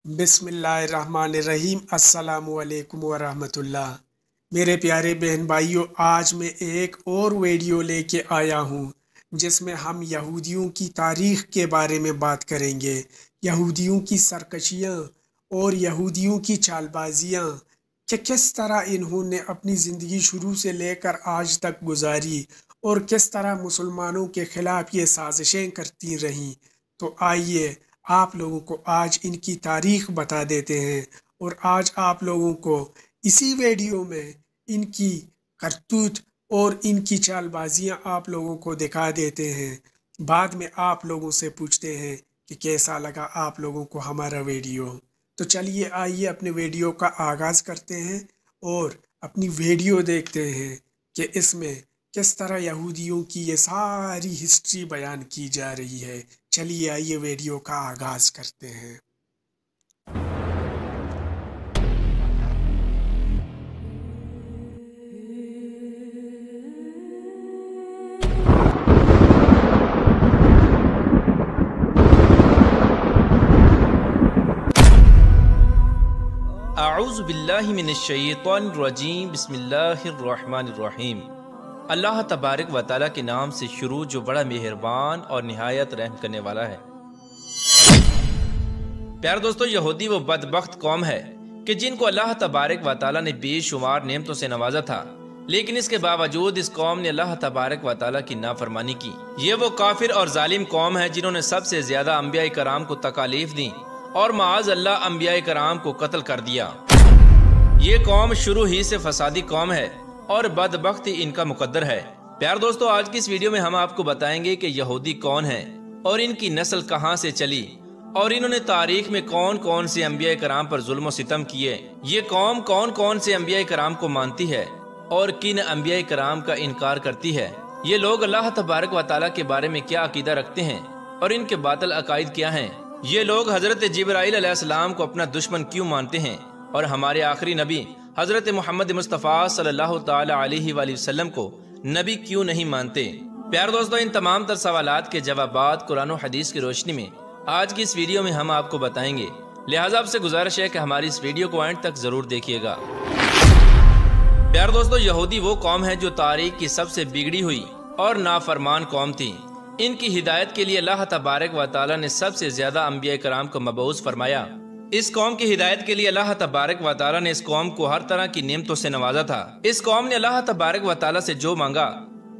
बिस्मिल्लाहिर्रहमानिर्रहीम। अस्सलामुअलैकुम वरहमतुल्लाह। मेरे प्यारे बहन भाइयों, आज मैं एक और वीडियो लेके आया हूँ जिसमें हम यहूदियों की तारीख़ के बारे में बात करेंगे। यहूदियों की सरकशियाँ और यहूदियों की चालबाजियाँ कि किस तरह इन्होंने अपनी ज़िंदगी शुरू से लेकर आज तक गुजारी और किस तरह मुसलमानों के ख़िलाफ़ ये साजिशें करती रहीं। तो आइए आप लोगों को आज इनकी तारीख़ बता देते हैं और आज आप लोगों को इसी वीडियो में इनकी करतूत और इनकी चालबाजियां आप लोगों को दिखा देते हैं। बाद में आप लोगों से पूछते हैं कि कैसा लगा आप लोगों को हमारा वीडियो। तो चलिए आइए अपने वीडियो का आगाज़ करते हैं और अपनी वीडियो देखते हैं कि इसमें किस तरह यहूदियों की ये सारी हिस्ट्री बयान की जा रही है। चलिए आइए वीडियो का आगाज़ करते हैं। अऊज़ु बिल्लाहि मिनश्शैतानिर्रजीम। बिस्मिल्लाहिर्रहमानिर्रहीम। अल्लाह तबारक व तआला के नाम से शुरू जो बड़ा मेहरबान और निहायत रहम करने वाला है। प्यारे दोस्तों, यहूदी वो बदबख्त कौम है कि जिनको अल्लाह तबारक व तआला ने बेशुमार नेमतों से नवाजा था, लेकिन इसके बावजूद इस कौम ने अल्लाह तबारक व तआला की नाफरमानी की। ये वो काफिर और जालिम कौम है जिन्होंने सबसे ज्यादा अंबिया कराम को तकालीफ दी और माज़ अल्लाह अंबिया कराम को कत्ल कर दिया। ये कौम शुरू ही से फसादी कौम है और बदबख्ती इनका मुकद्दर है। प्यार दोस्तों, आज की इस वीडियो में हम आपको बताएंगे कि यहूदी कौन है और इनकी नस्ल कहां से चली और इन्होंने तारीख में कौन कौन से अंबिया कराम पर जुल्म सितम किए। ये कौम कौन कौन से अंबिया कराम को मानती है और किन अंबिया कराम का इनकार करती है। ये लोग अल्लाह तबारक व तआला के बारे में क्या अकीदा रखते हैं और इनके बातिल अकायद क्या हैं। ये लोग हजरत जिब्राइल अलैहिस्सलाम को अपना दुश्मन क्यों मानते हैं और हमारे आखिरी नबी हजरत मोहम्मद मुस्तफ़ा सल्लल्लाहु ताला अलैहि वसल्लम को नबी क्यों नहीं मानते। प्यार दोस्तों, इन तमाम तर सवालात के जवाबात कुरान और हदीस की रोशनी में आज की इस वीडियो में हम आपको बताएंगे। लिहाजा आपसे गुजारिश है कि हमारी इस वीडियो को एंड तक जरूर देखिएगा। प्यार दोस्तों, यहूदी वो कौम है जो तारीख की सबसे बिगड़ी हुई और नाफरमान कौम थी। इनकी हिदायत के लिए अल्लाह तबारक व तआला ने सबसे ज्यादा अंबिया कराम को मबऊस फरमाया। इस कौम की हिदायत के लिए अल्लाह तबारक व तआला ने इस कौम को हर तरह की नेमतों से नवाजा था। इस कौम ने अल्लाह तबारक व तआला से जो मांगा,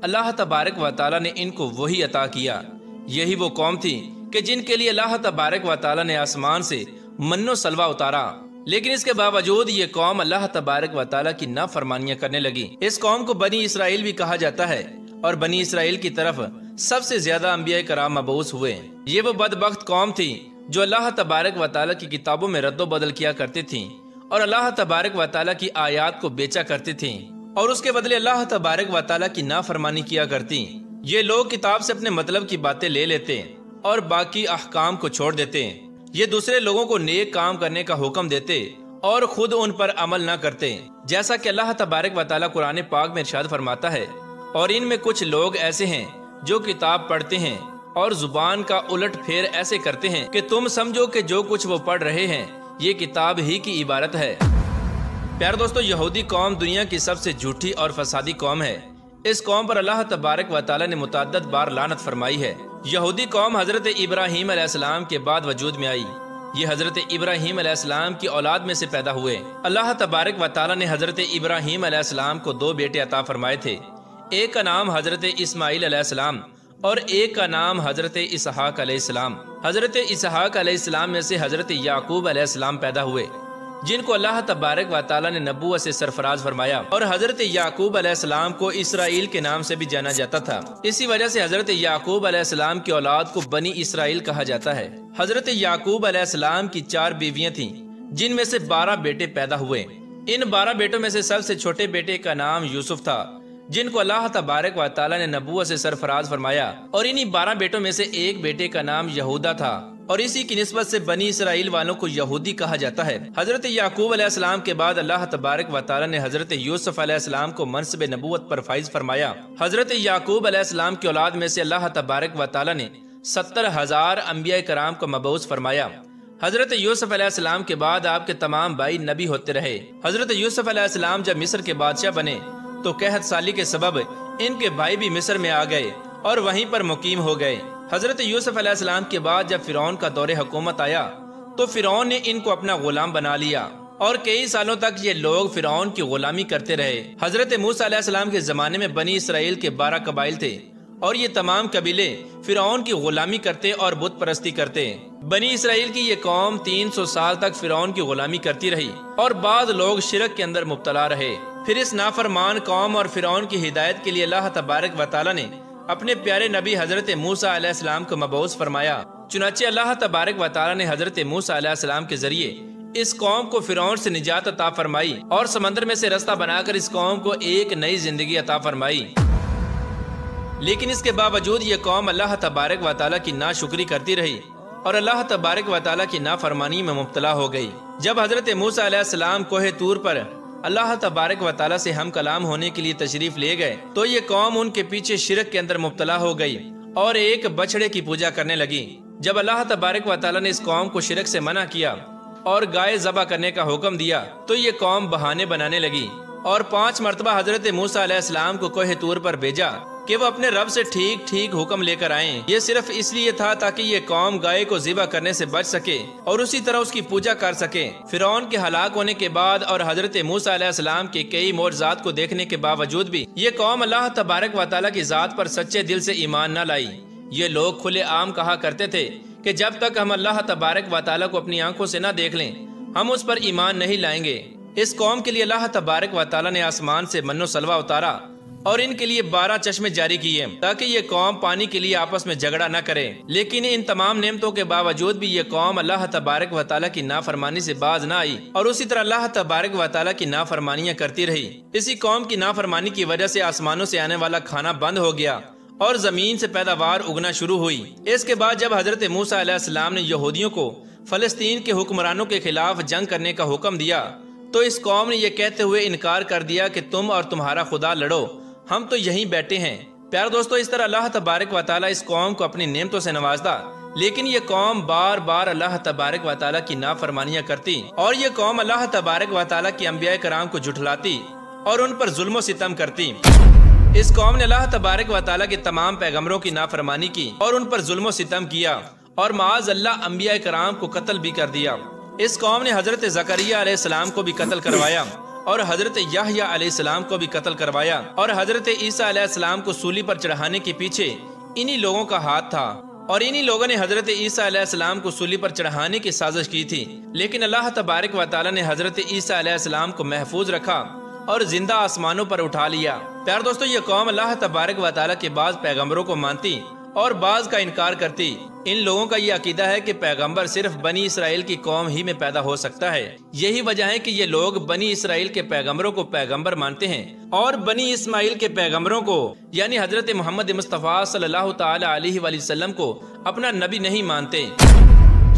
अल्लाह तबारक व तआला ने इनको वही अता किया। यही वो कौम थी कि जिनके लिए अल्लाह तबारक व तआला ने आसमान से मन्नो सलवा उतारा, लेकिन इसके बावजूद ये कौम अल्लाह तबारक व तआला की नाफरमानियां करने लगी। इस कौम को बनी इसराइल भी कहा जाता है और बनी इसराइल की तरफ सबसे ज्यादा अंबिया कराम मबऊस हुए। ये वो बदबख्त कौम थी जो अल्लाह तबारक व तआला की किताबों में रद्दो बदल किया करती थी और अल्लाह तबारक व तआला की आयात को बेचा करती थी और उसके बदले अल्लाह तबारक व तआला की नाफरमानी किया करती। ये लोग किताब से अपने मतलब की बातें ले लेते और बाकी अहकाम को छोड़ देते। ये दूसरे लोगों को नेक काम करने का हुक्म देते और खुद उन पर अमल न करते, जैसा कि अल्लाह तबारक व तआला कुरान पाक में इरशाद फरमाता है, और इनमें कुछ लोग ऐसे हैं जो किताब पढ़ते हैं और जुबान का उलट फेर ऐसे करते हैं कि तुम समझो कि जो कुछ वो पढ़ रहे हैं ये किताब ही की इबारत है। प्यारे दोस्तों, यहूदी कौम दुनिया की सबसे झूठी और फसादी कौम है। इस कौम पर अल्लाह तबारक व तआला ने मुतअद्दिद बार लानत फरमाई है। यहूदी कौम हजरत इब्राहीम अलैहिस्सलाम के बाद वजूद में आई। ये हजरत इब्राहीम अलैहिस्सलाम की औलाद में से पैदा हुए। अल्लाह तबारक व तआला ने हजरत इब्राहीम अलैहिस्सलाम को दो बेटे अता फरमाए थे। एक का नाम हजरत इस्माइल अलैहिस्सलाम और एक का नाम हजरत इसहाक अलैहिस्सलाम। हजरत इसहाक अलैहिस्सलाम में से हजरत याकूब अलैहिस्सलाम पैदा हुए, जिनको अल्लाह तबारक व तआला ने नबूवत से सरफराज फरमाया और हजरत याकूब अलैहिस्सलाम को इसराइल के नाम से भी जाना जाता था। इसी वजह से हजरत याकूब अलैहिस्सलाम की औलाद को बनी इसराइल कहा जाता है। हजरत याकूब अलैहिस्सलाम की 4 बीवियां थीं, जिनमें से 12 बेटे पैदा हुए। इन 12 बेटों में से सबसे छोटे बेटे का नाम यूसुफ था, जिनको अल्लाह तबारक व तआला ने नबूवत से सरफराज फरमाया, और इन्हीं 12 बेटों में से एक बेटे का नाम यहूदा था और इसी की निस्बत से बनी इसराइल वालों को यहूदी कहा जाता है। हजरत याकूब अलैहिस्सलाम के बाद अल्लाह तबारक व तआला ने हजरत यूसुफ अलैहिस्सलाम को मनसब नबूवत पर फाइज फरमाया। हजरत याकूब अलैहिस्सलाम की औलाद में से अल्लाह तबारक व तआला ने 70,000 अंबिया कराम को मबऊस फरमाया। حضرت یوسف علیہ السلام کے بعد آپ کے تمام بھائی نبی ہوتے رہے۔ حضرت یوسف علیہ السلام جب مصر کے بادشاہ بنے تو قحط سالی کے سبب ان کے بھائی بھی مصر میں آ گئے اور وہیں پر مقیم ہو گئے۔ حضرت یوسف علیہ السلام کے بعد جب فرعون کا دور حکومت آیا تو فرعون نے ان کو اپنا غلام بنا لیا اور کئی سالوں تک یہ لوگ فرعون کی غلامی کرتے رہے۔ حضرت موسیٰ علیہ السلام کے زمانے میں بنی اسرائیل کے 12 قبائل تھے اور یہ تمام قبیلے فرعون کی غلامی کرتے اور بت پرستی کرتے۔ بنی اسرائیل کی یہ قوم 300 سال تک فرعون کی غلامی کرتی رہی اور بعض لوگ شرک کے اندر مبتلا رہے۔ پھر اس نافرمان قوم اور فرعون کی ہدایت کے لیے اللہ تبارک و تعالی نے اپنے پیارے نبی حضرت موسیٰ علیہ السلام کو مبعوث فرمایا۔ چنانچہ اللہ تبارک و تعالی نے حضرت موسیٰ علیہ السلام کے ذریعے اس قوم کو فرعون سے نجات عطا فرمائی اور سمندر میں سے رستہ بنا کر اس قوم کو ایک نئی زندگی عطا فرمائی۔ لیکن اس کے باوجود یہ قوم اللہ تبارک و تعالی کی ناشکری کرتی رہی اور اللہ تبارک و تعالی کی نافرمانی میں مبتلا ہو گئی۔ جب حضرت موسیٰ علیہ السلام کوہ طور پر اللہ تبارک و تعالی سے ہم کلام ہونے کے لیے تشریف لے گئے تو یہ قوم ان کے پیچھے شرک کے اندر مبتلا ہو گئی اور ایک بچڑے کی پوجا کرنے لگی۔ جب اللہ تبارک و تعالی نے اس قوم کو شرک سے منع کیا اور گائے ذبح کرنے کا حکم دیا تو یہ قوم بہانے بنانے لگی اور 5 مرتبہ حضرت موسیٰ علیہ السلام کو کوہ طور پر بھیجا کہ وہ اپنے رب سے ٹھیک ٹھیک حکم لے کر آئیں۔ یہ صرف اس لیے تھا تاکہ یہ قوم گائے کو ذبح کرنے سے بچ سکے اور اسی طرح اس کی پوجا کر سکے۔ فرعون کے ہلاک ہونے کے بعد اور حضرت موسیٰ علیہ السلام کے کئی معجزات کو دیکھنے کے باوجود بھی یہ قوم اللہ تبارک و تعالی کی ذات پر سچے دل سے ایمان نہ لائی۔ یہ لوگ کھلے عام کہا کرتے تھے کہ جب تک ہم اللہ تبارک و تعالی کو اپنی آنکھوں سے نہ دیکھ لیں ہم اس پر ایمان نہیں لائیں گے۔ اس قوم کے لیے اللہ تبارک و تعالی نے آسمان سے من و سلوہ اتارا اور ان کے لیے 12 چشمے جاری کیے تاکہ یہ قوم پانی کے لیے آپس میں جھگڑا نہ کرے۔ لیکن ان تمام نعمتوں کے باوجود بھی یہ قوم اللہ تبارک و تعالی کی نافرمانی سے باز نہ آئی اور اسی طرح اللہ تبارک و تعالی کی نافرمانیاں کرتی رہی۔ اسی قوم کی نافرمانی کی وجہ سے آسمانوں سے آنے والا کھانا بند ہو گیا اور زمین سے پیداوار اگنا شروع ہوئی۔ اس کے بعد جب حضرت موسیٰ علیہ السلام نے یہودیوں کو فلسطین کے حکمرانوں کے خلاف جنگ کرنے کا حکم دیا تو اس قوم نے یہ کہتے ہوئے انکار کر دیا کہ تم اور تمہارا خدا لڑو، ہم تو یہیں بیٹھے ہیں۔ پیار دوستو، اس طرح اللہ تبارک و تعالی اس قوم کو اپنی نعمتوں سے نوازتا، لیکن یہ قوم بار بار اللہ تبارک و تعالی کی نافرمانیاں کرتی اور یہ قوم اللہ تبارک و تعالی کی انبیاء کرام کو جھٹلاتی اور ان پر ظلم و ستم کرتی۔ اس قوم نے اللہ تبارک و تعالی کے تمام پیغمبروں کی نافرمانی کی اور ان پر ظلم و ستم کیا اور معاذ اللہ انبیاء کرام کو قتل بھی کر دیا۔ اس قوم نے حضرت زکریا علیہ السلام کو بھی قتل کروایا اور حضرت یحییٰ علیہ السلام کو بھی قتل کروایا اور حضرت عیسیٰ علیہ السلام کو سولی پر چڑھانے کے پیچھے انہی لوگوں کا ہاتھ تھا اور انہی لوگوں نے حضرت عیسیٰ علیہ السلام کو سولی پر چڑھانے کی سازش کی تھی۔ لیکن اللہ تبارک و تعالی نے حضرت عیسیٰ علیہ السلام کو محفوظ رکھا اور زندہ آسمانوں پر اٹھا لیا۔ پیار دوستو، یہ قوم اللہ تبارک و تعالی کے بعض پیغمبروں کو مانتی اور بعض کا انکار کرتی۔ ان لوگوں کا یہ عقیدہ ہے کہ پیغمبر صرف بنی اسرائیل کی قوم ہی میں پیدا ہو سکتا ہے۔ یہی وجہ ہے کہ یہ لوگ بنی اسرائیل کے پیغمبروں کو پیغمبر مانتے ہیں اور بنی اسماعیل کے پیغمبروں کو یعنی حضرت محمد مصطفیٰ صلی اللہ تعالی علیہ وآلہ وسلم کو اپنا نبی نہیں مانتے۔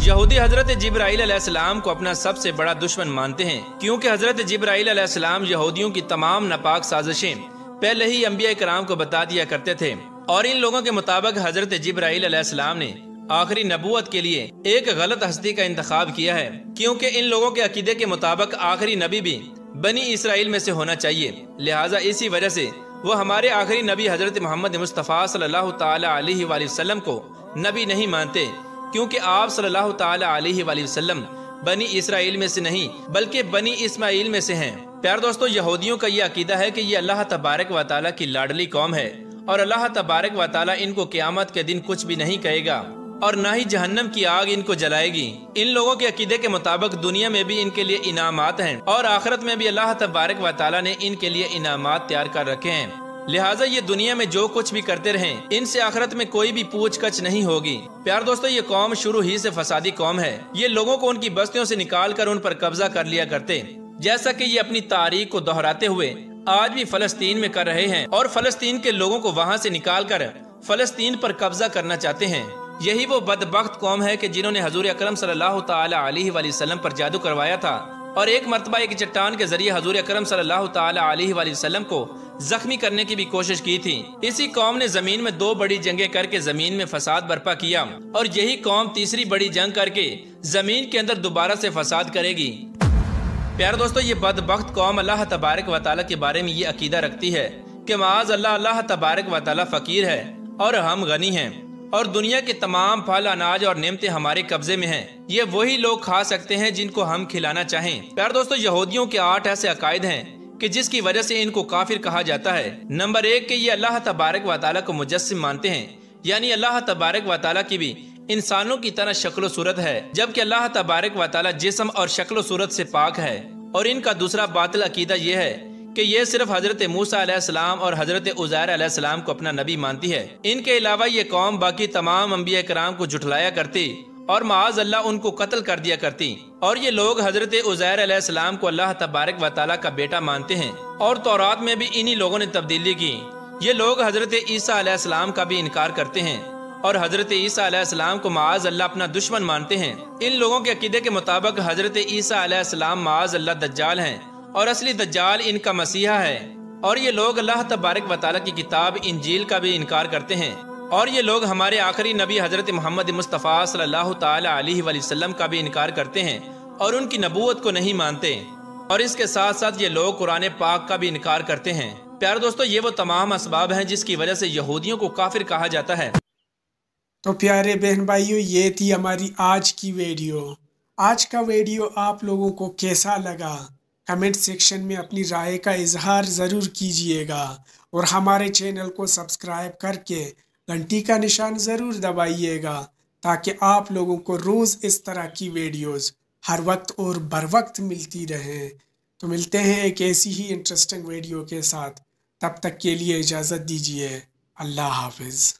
یہودی حضرت جبرائیل علیہ السلام کو اپنا سب سے بڑا دشمن مانتے ہیں کیونکہ حضرت جبرائیل علیہ السلام یہودیوں کی تمام ناپاک سازشیں پہلے ہی انبیاء کرام کو بتا دیا کرتے تھے اور ان لوگوں کے مطابق حضرت جبرائیل علیہ السلام نے آخری نبوت کے لیے ایک غلط ہستی کا انتخاب کیا ہے کیونکہ ان لوگوں کے عقیدے کے مطابق آخری نبی بھی بنی اسرائیل میں سے ہونا چاہیے، لہٰذا اسی وجہ سے وہ ہمارے آخری نبی حضرت محمد مصطفیٰ صلی اللہ تعالی علیہ وآلہ وسلم کو نبی نہیں مانتے کیونکہ آپ صلی اللہ تعالی علیہ وآلہ وسلم بنی اسرائیل میں سے نہیں بلکہ بنی اسماعیل میں سے ہیں۔ پیار دوستو، یہودیوں کا یہ عقیدہ ہے کہ یہ اللہ تبارک و تعالی کی لاڈلی قوم ہے اور اللہ تبارک و تعالی ان کو قیامت کے دن کچھ بھی نہیں کہے گا اور نہ ہی جہنم کی آگ ان کو جلائے گی۔ ان لوگوں کے عقیدے کے مطابق دنیا میں بھی ان کے لیے انعامات ہیں اور آخرت میں بھی اللہ تبارک و تعالی نے ان کے لیے انعامات تیار کر رکھے ہیں، لہٰذا یہ دنیا میں جو کچھ بھی کرتے رہیں ان سے آخرت میں کوئی بھی پوچھ گچھ نہیں ہوگی۔ پیار دوستو، یہ قوم شروع ہی سے فسادی قوم ہے۔ یہ لوگوں کو ان کی بستیوں سے نکال کر ان پر قبضہ کر لیا کرتے، جیسا کہ یہ اپنی تاریخ کو دہراتے ہوئے آج بھی فلسطین میں کر رہے ہیں اور فلسطین کے لوگوں کو وہاں سے نکال کر فلسطین پر قبضہ کرنا چاہتے ہیں۔ یہی وہ بدبخت قوم ہے کہ جنہوں نے حضور اکرم صلی اللہ تعالی علیہ وآلہ وسلم پر جادو کروایا تھا اور ایک مرتبہ ایک چٹان کے ذریعے حضور اکرم صلی اللہ تعالی علیہ وآلہ وسلم کو जख्मी करने की भी कोशिश की थी। इसी कौम ने जमीन में 2 बड़ी जंगें करके जमीन में फसाद बर्पा किया और यही कौम तीसरी बड़ी जंग करके जमीन के अंदर दोबारा से फसाद करेगी। प्यारे दोस्तों, ये बदबख्त कौम अल्लाह तबारक व तआला के बारे में ये अकीदा रखती है कि माज़ अल्लाह तबारक व तआला फकीर है और हम गनी हैं और दुनिया के तमाम फल, अनाज और नेमतें हमारे कब्जे में हैं। ये वही लोग खा सकते हैं जिनको हम खिलाना चाहें। प्यारे दोस्तों, यहूदियों के 8 ऐसे अकायद हैं कि जिसकी वजह से इनको काफिर कहा जाता है। नंबर 1 कि ये अल्लाह तबारक व तआला को मुजस्सिम मानते हैं, यानी अल्लाह तबारक व तआला की भी इंसानों की तरह शक्ल सूरत है, जबकि अल्लाह तबारक व तआला जिस्म और शक्ल सूरत से पाक है। और इनका दूसरा बातिल अकीदा ये है कि ये सिर्फ हजरत मूसा अलैहिस्सलाम और हजरत उज़ैर अलैहिस्सलाम को अपना नबी मानती है। इनके अलावा ये कौम बाकी तमाम अंबिया कराम को झुठलाया करती और माज़ अल्लाह उनको कत्ल कर दिया करती। और ये लोग हजरत उज़ैर अलैहिस्सलाम को अल्लाह तबारक व तआला का बेटा मानते हैं और तौरात में भी इन्हीं लोगों ने तब्दीली की। ये लोग हजरत ईसा अलैहिस्सलाम का भी इनकार करते हैं और हजरत ईसा अलैहिस्सलाम को माज़ अल्लाह अपना दुश्मन मानते हैं। इन लोगों के अकीदे के मुताबिक हजरत ईसा अलैहिस्सलाम माज़ अल्लाह दज्जाल हैं और असली दज्जाल इनका मसीहा है। और ये लोग अल्लाह तबारक व तआला की किताब इंजील का भी इनकार करते हैं। और ये लोग हमारे आखिरी नबी हजरत मोहम्मद मुस्तफ़ा सल्लल्लाहु ताला अलैहि वसल्लम का भी इनकार करते हैं और उनकी नबूवत को नहीं मानते। और इसके साथ साथ ये लोग कुरान पाक का भी इनकार करते हैं। प्यारे दोस्तों, ये वो तमाम असबाब हैं जिसकी वजह से यहूदियों को काफिर कहा जाता है। तो प्यारे बहन भाइयों, ये थी हमारी आज की वीडियो। आज का वीडियो आप लोगों को कैसा लगा कमेंट सेक्शन में अपनी राय का इजहार ज़रूर कीजिएगा और हमारे चैनल को सब्सक्राइब करके घंटी का निशान ज़रूर दबाइएगा ताकि आप लोगों को रोज़ इस तरह की वीडियोस हर वक्त और बर वक्त मिलती रहे। तो मिलते हैं एक ऐसी ही इंटरेस्टिंग वीडियो के साथ। तब तक के लिए इजाज़त दीजिए। अल्लाह हाफिज़।